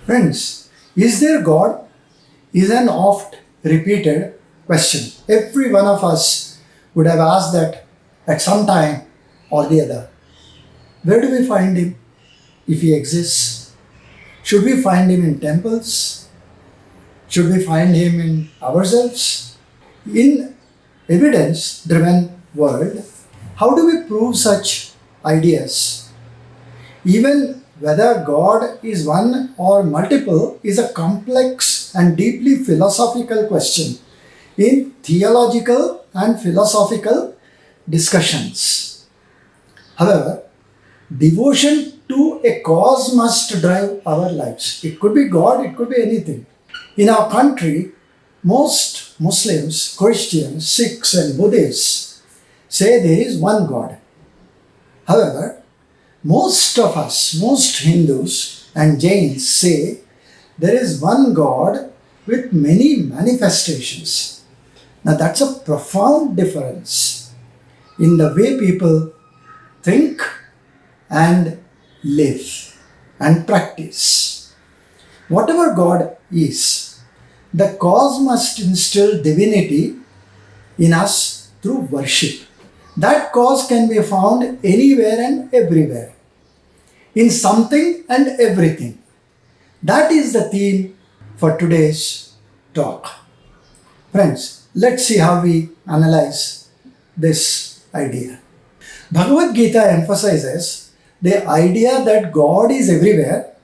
Friends, is there God? Is an oft repeated question. Every one of us would have asked that at some time or the other. Where do we find Him if He exists? Should we find Him in temples? Should we find Him in ourselves? In evidence driven world, how do we prove such ideas? Even whether God is one or multiple is a complex and deeply philosophical question in theological and philosophical discussions. However, devotion to a cause must drive our lives. It could be God, it could be anything. In our country, most Muslims, Christians, Sikhs, and Buddhists say there is one God. However, most of us, most Hindus and Jains say there is one God with many manifestations. Now that's a profound difference in the way people think and live and practice. Whatever God is, the cause must instill divinity in us through worship. That cause can be found anywhere and everywhere, in something and everything. That is the theme for today's talk. Friends, let's see how we analyze this idea. Bhagavad Gita emphasizes the idea that God is everywhere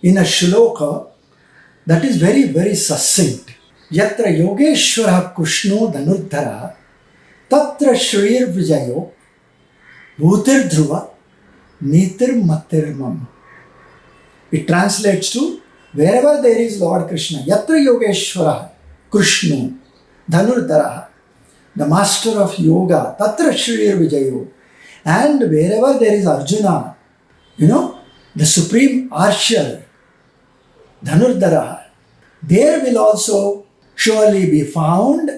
in a shloka that is very, very succinct. Yatra Yogeshwara Kushno Dhanurdhara Tatra Shrir Vijayo Bhutir Dhruva Nitir Matirmam. It translates to wherever there is Lord Krishna, Yatra Yogeshwara Krishna Dhanurdhara, the master of yoga, Tatra Shrir Vijayo, and wherever there is Arjuna, the supreme archer, Dhanurdhara, there will also surely be found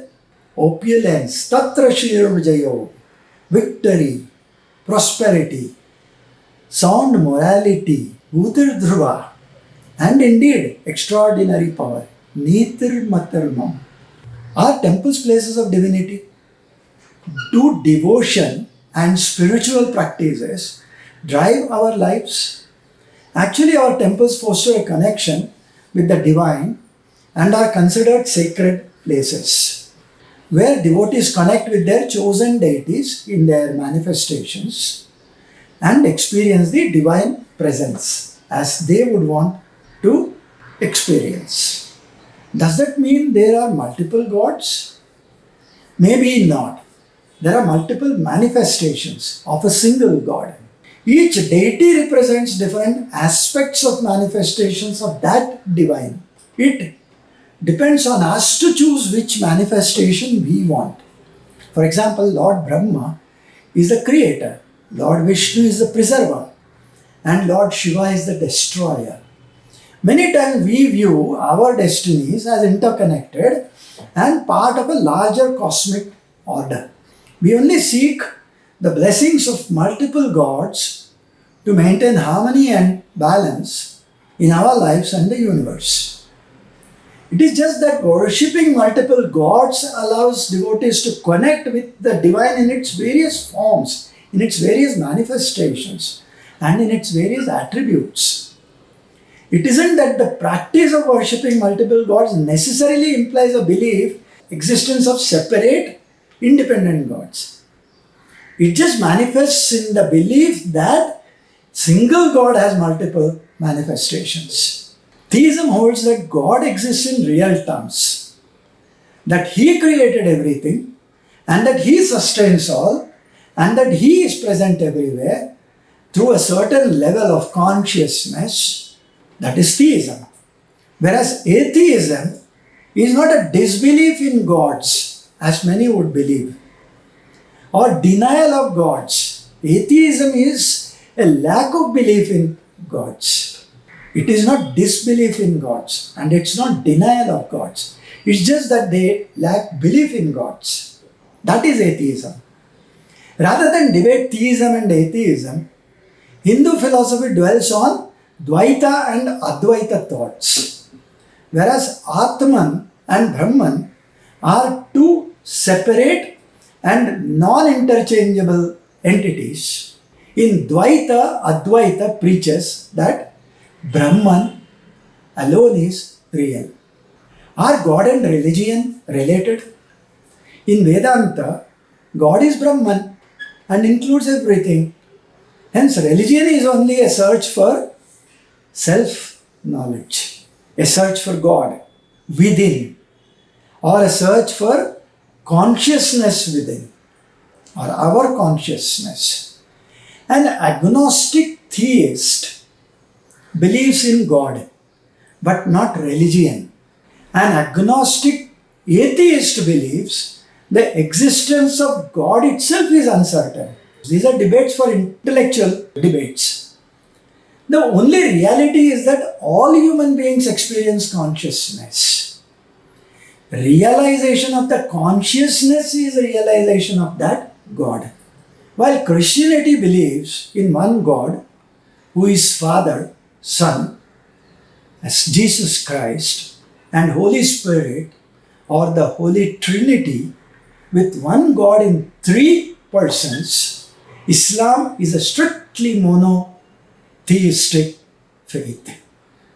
opulence, Tatra Shrir Vijayo, victory, prosperity, sound morality, Udir Dhruva, and indeed extraordinary power, Nitir Matarmam. Are temples places of divinity? Do devotion and spiritual practices drive our lives? Actually, our temples foster a connection with the divine and are considered sacred places where devotees connect with their chosen deities in their manifestations and experience the divine presence as they would want to experience. Does that mean there are multiple gods? Maybe not. There are multiple manifestations of a single God. Each deity represents different aspects of manifestations of that divine. It depends on us to choose which manifestation we want. For example, Lord Brahma is the creator, Lord Vishnu is the preserver, and Lord Shiva is the destroyer. Many times we view our destinies as interconnected and part of a larger cosmic order. We only seek the blessings of multiple gods to maintain harmony and balance in our lives and the universe. It is just that worshipping multiple gods allows devotees to connect with the divine in its various forms, in its various manifestations, and in its various attributes. It isn't that the practice of worshipping multiple gods necessarily implies a belief existence of separate, independent gods. It just manifests in the belief that single God has multiple manifestations. Theism holds that God exists in real terms, that He created everything, and that He sustains all, and that He is present everywhere through a certain level of consciousness. That is theism. Whereas atheism is not a disbelief in gods, as many would believe, or denial of gods. Atheism is a lack of belief in gods. It is not disbelief in gods, and it's not denial of gods. It's just that they lack belief in gods. That is atheism. Rather than debate theism and atheism, Hindu philosophy dwells on Dvaita and Advaita thoughts. Whereas Atman and Brahman are two separate and non-interchangeable entities. In Dvaita, Advaita preaches that Brahman alone is real. Are God and religion related? In Vedanta, God is Brahman and includes everything. Hence, religion is only a search for self-knowledge, a search for God within, or a search for consciousness within, or our consciousness. An agnostic theist believes in God, but not religion. An agnostic atheist believes the existence of God itself is uncertain. These are debates for intellectual debates. The only reality is that all human beings experience consciousness. Realization of the consciousness is realization of that God. While Christianity believes in one God who is Father, Son, as Jesus Christ, and Holy Spirit, or the Holy Trinity, with one God in three persons, Islam is a strictly monotheistic faith,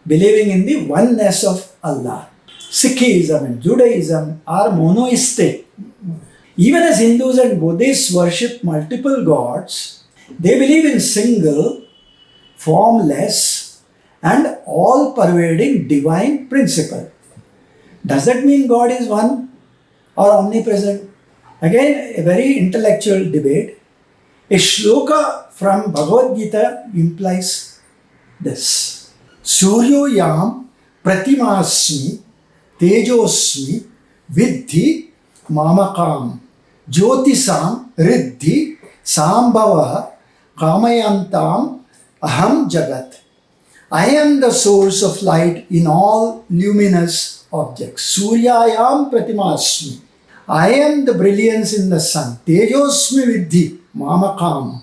believing in the oneness of Allah. Sikhism and Judaism are monotheistic. Even as Hindus and Buddhists worship multiple gods, they believe in single, formless, and all-pervading divine principle. Does that mean God is one or omnipresent? Again, a very intellectual debate. A shloka from Bhagavad Gita implies this. Suryoyam pratimasmi tejosmi vidhi mamakam jyotisam riddhi sambhava kamayantam aham jagat. I am the source of light in all luminous objects. Suryayam pratimasmi. I am the brilliance in the sun. Tejosmi vidhi mamakam.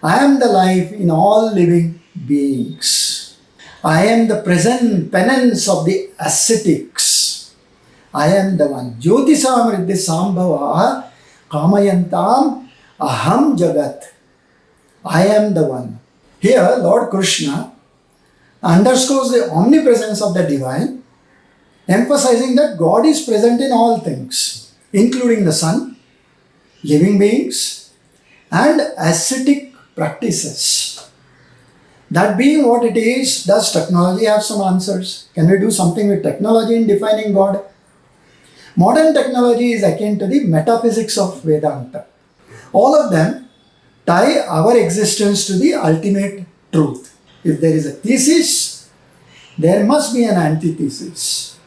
I am the life in all living beings. I am the present penance of the ascetics. I am the one. Jyotisam riddhi sambhava kamayantam aham jagat. I am the one. Here, Lord Krishna underscores the omnipresence of the divine, emphasizing that God is present in all things, including the sun, living beings, and ascetic practices. That being what it is, does technology have some answers? Can we do something with technology in defining God? Modern technology is akin to the metaphysics of Vedanta. All of them tie our existence to the ultimate truth. If there is a thesis, there must be an antithesis.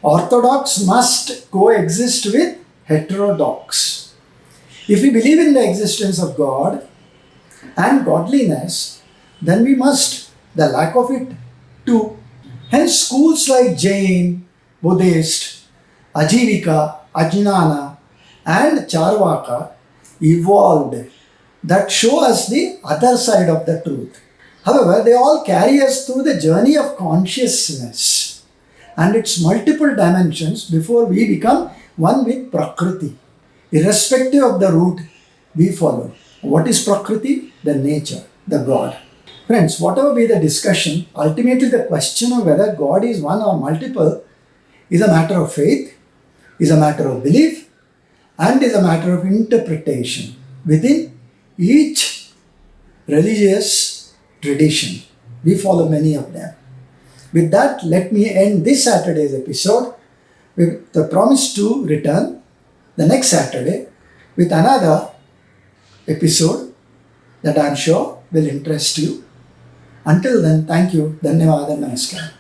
Orthodox must coexist with heterodox. If we believe in the existence of God and godliness, then we must the lack of it too. Hence, schools like Jain, Buddhist, Ajivika, Ajnana, and Charvaka evolved that show us the other side of the truth. However, they all carry us through the journey of consciousness and its multiple dimensions before we become one with Prakriti, irrespective of the route we follow. What is Prakriti? The nature, the God. Friends, whatever be the discussion, ultimately the question of whether God is one or multiple is a matter of faith, is a matter of belief, and is a matter of interpretation within each religious tradition. We follow many of them. With that, let me end this Saturday's episode with the promise to return the next Saturday with another episode that I am sure will interest you. Until then, thank you. Dhanyawad and Namaskar.